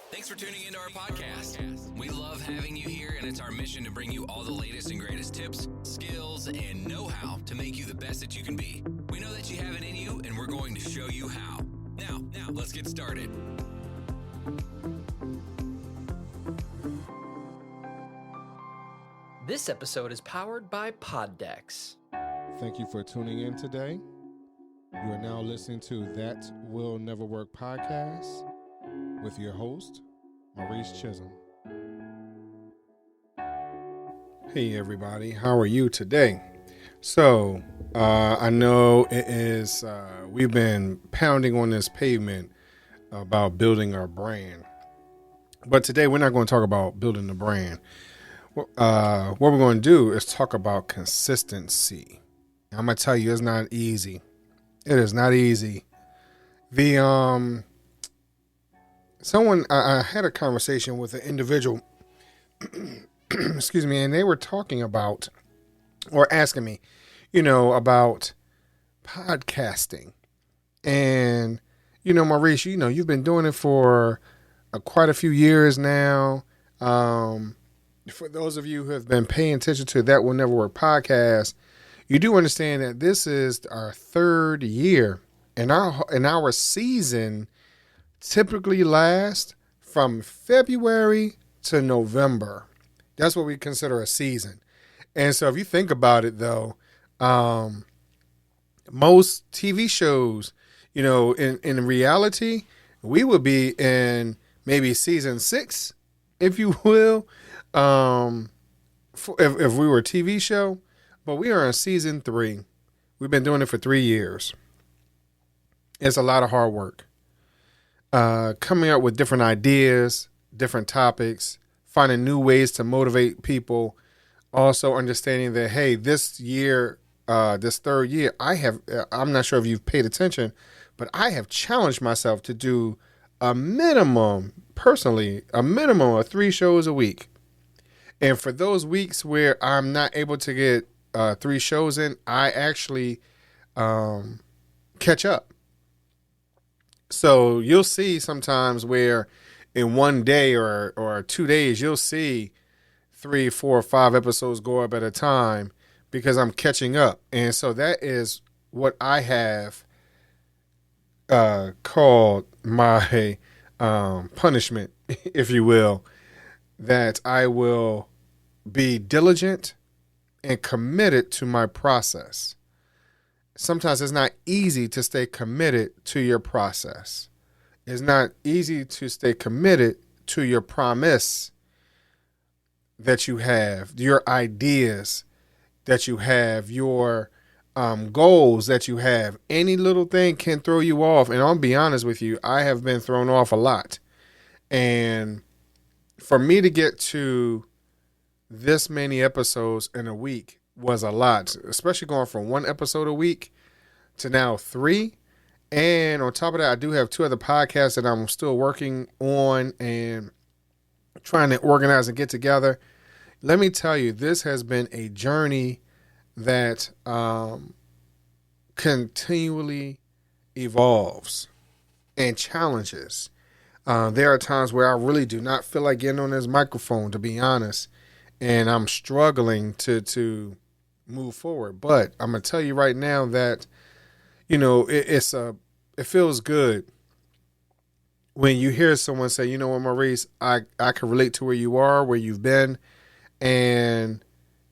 Thanks for tuning into our podcast. We love having you here, and it's our mission to bring you all the latest and greatest tips, skills, and know-how to make you the best that you can be. We know that you have it in you, and we're going to show you how. Now, let's get started. This episode is powered by Poddex. Thank you for tuning in today. You are now listening to That Will Never Work podcast with your host, Maurice Chisholm. Hey everybody, how are you today? So, I know it is, we've been pounding on this pavement about building our brand. But today we're not going to talk about building the brand. What we're going to do is talk about consistency. I'm going to tell you, it's not easy. It is not easy. I had a conversation with an individual, excuse me, and they were talking about, or asking me, about podcasting. And, Maurice, you've been doing it for quite a few years now. For those of you who have been paying attention to That Will Never Work podcast, you do understand that this is our third year, and our season typically lasts from February to November. That's what we consider a season. And so if you think about it, though, most TV shows, in reality, we would be in maybe season 6, if you will, if we were a TV show. But we are in season 3. We've been doing it for 3 years. It's a lot of hard work. Coming up with different ideas, different topics, finding new ways to motivate people. Also understanding that, hey, this year, this third year, I'm not sure if you've paid attention, but I have challenged myself to do a minimum of 3 shows a week. And for those weeks where I'm not able to get 3 shows in, I actually catch up. So you'll see sometimes where in one day or 2 days, you'll see 3, 4, 5 episodes go up at a time because I'm catching up. And so that is what I have called my punishment, if you will, that I will be diligent and committed to my process. Sometimes it's not easy to stay committed to your process. It's not easy to stay committed to your promise that you have, your ideas that you have, your goals that you have. Any little thing can throw you off. And I'll be honest with you, I have been thrown off a lot. And for me to get to this many episodes in a week was a lot, especially going from 1 episode a week to now 3. And on top of that, I do have 2 other podcasts that I'm still working on and trying to organize and get together. Let me tell you, this has been a journey that continually evolves and challenges. There are times where I really do not feel like getting on this microphone, to be honest, and I'm struggling to move forward. But I'm going to tell you right now that, it feels good when you hear someone say, you know what, Maurice, I can relate to where you are, where you've been, and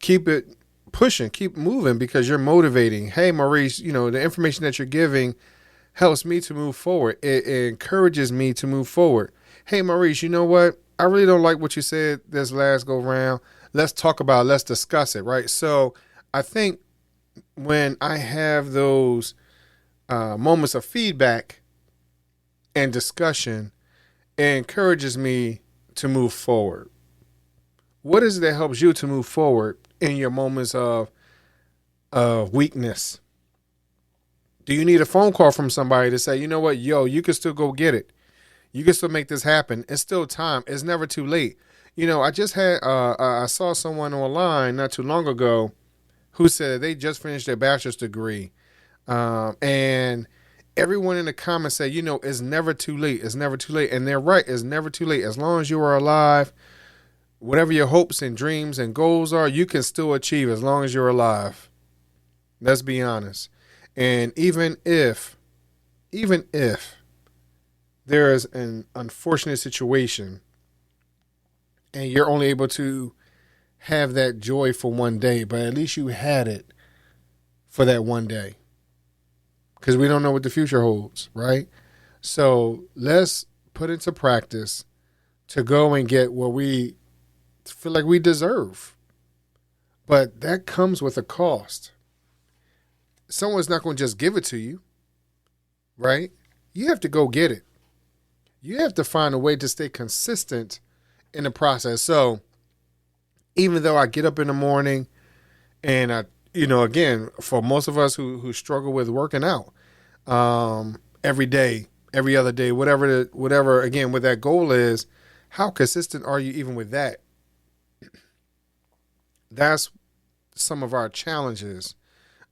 keep it pushing, keep moving because you're motivating. Hey, Maurice, the information that you're giving helps me to move forward. It encourages me to move forward. Hey, Maurice, you know what? I really don't like what you said this last go round. Let's talk about it. Let's discuss it, right? So I think when I have those moments of feedback and discussion, it encourages me to move forward. What is it that helps you to move forward in your moments of weakness? Do you need a phone call from somebody to say, you know what, you can still go get it. You can still make this happen. It's still time. It's never too late. I just had, I saw someone online not too long ago who said they just finished their bachelor's degree. And Everyone in the comments say, it's never too late. It's never too late. And they're right. It's never too late. As long as you are alive, whatever your hopes and dreams and goals are, you can still achieve as long as you're alive. Let's be honest. And even if there is an unfortunate situation and you're only able to have that joy for one day, but at least you had it for that one day. Because we don't know what the future holds, right? So let's put into practice to go and get what we feel like we deserve. But that comes with a cost. Someone's not going to just give it to you, right? You have to go get it. You have to find a way to stay consistent in the process. So even though I get up in the morning and again, for most of us who struggle with working out every day, every other day, whatever, again, what that goal is, how consistent are you even with that? That's some of our challenges,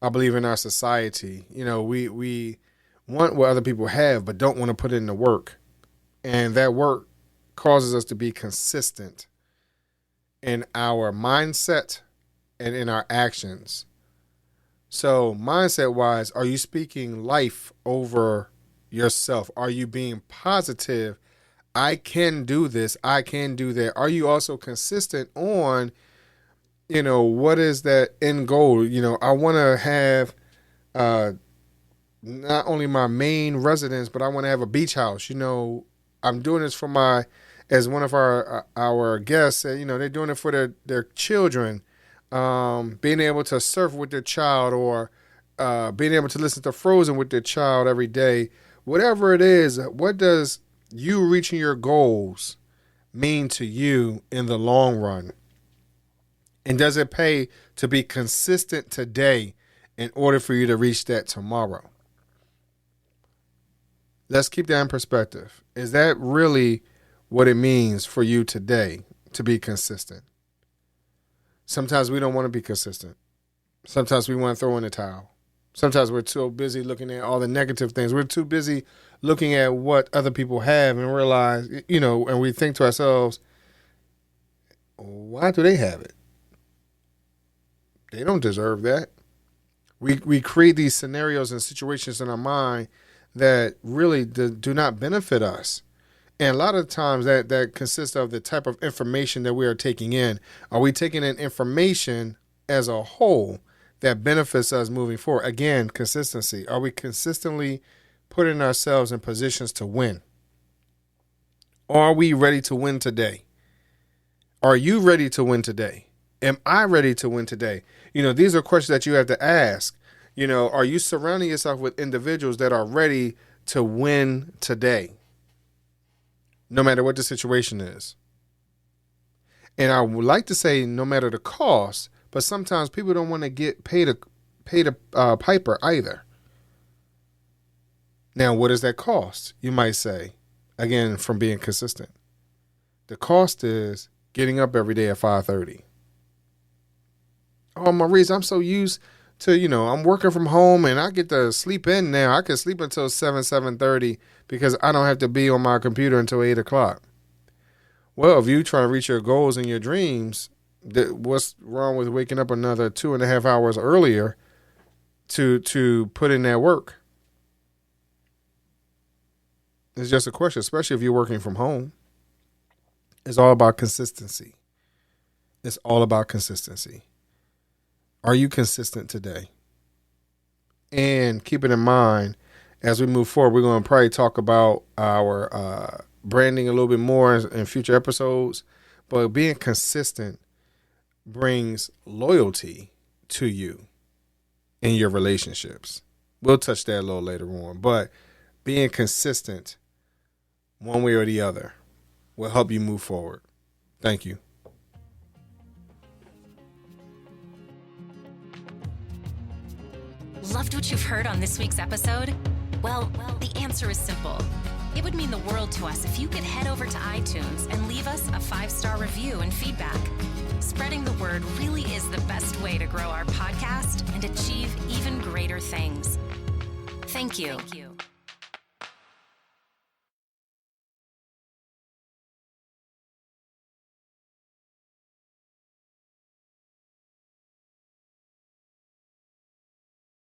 I believe, in our society. We want what other people have, but don't want to put in the work. And that work causes us to be consistent in our mindset and in our actions. So mindset-wise, are you speaking life over yourself? Are you being positive? I can do this. I can do that. Are you also consistent on, what is that end goal? I want to have not only my main residence, but I want to have a beach house. I'm doing this for as one of our guests said, they're doing it for their children. Being able to surf with their child, or being able to listen to Frozen with their child every day, whatever it is, what does you reaching your goals mean to you in the long run? And does it pay to be consistent today in order for you to reach that tomorrow? Let's keep that in perspective. Is that really what it means for you today to be consistent? Sometimes we don't want to be consistent. Sometimes we want to throw in the towel. Sometimes we're too busy looking at all the negative things. We're too busy looking at what other people have and realize, and we think to ourselves, why do they have it? They don't deserve that. We create these scenarios and situations in our mind that really do not benefit us. And a lot of times that consists of the type of information that we are taking in. Are we taking in information as a whole that benefits us moving forward? Again, consistency. Are we consistently putting ourselves in positions to win? Are we ready to win today? Are you ready to win today? Am I ready to win today? These are questions that you have to ask. Are you surrounding yourself with individuals that are ready to win today? No matter what the situation is. And I would like to say no matter the cost, but sometimes people don't want to get paid a piper either. Now, what does that cost? You might say, again, from being consistent. The cost is getting up every day at 5:30. Oh, Maurice, I'm so used to, I'm working from home and I get to sleep in now. I can sleep until 7:30 because I don't have to be on my computer until 8 o'clock. Well, if you try to reach your goals and your dreams, what's wrong with waking up another 2.5 hours earlier to put in that work? It's just a question, especially if you're working from home. It's all about consistency. It's all about consistency. Are you consistent today? And keep it in mind, as we move forward, we're going to probably talk about our branding a little bit more in future episodes. But being consistent brings loyalty to you in your relationships. We'll touch that a little later on. But being consistent, one way or the other, will help you move forward. Thank you. Loved what you've heard on this week's episode? Well, the answer is simple. It would mean the world to us if you could head over to iTunes and leave us a 5-star review and feedback. Spreading the word really is the best way to grow our podcast and achieve even greater things. Thank you.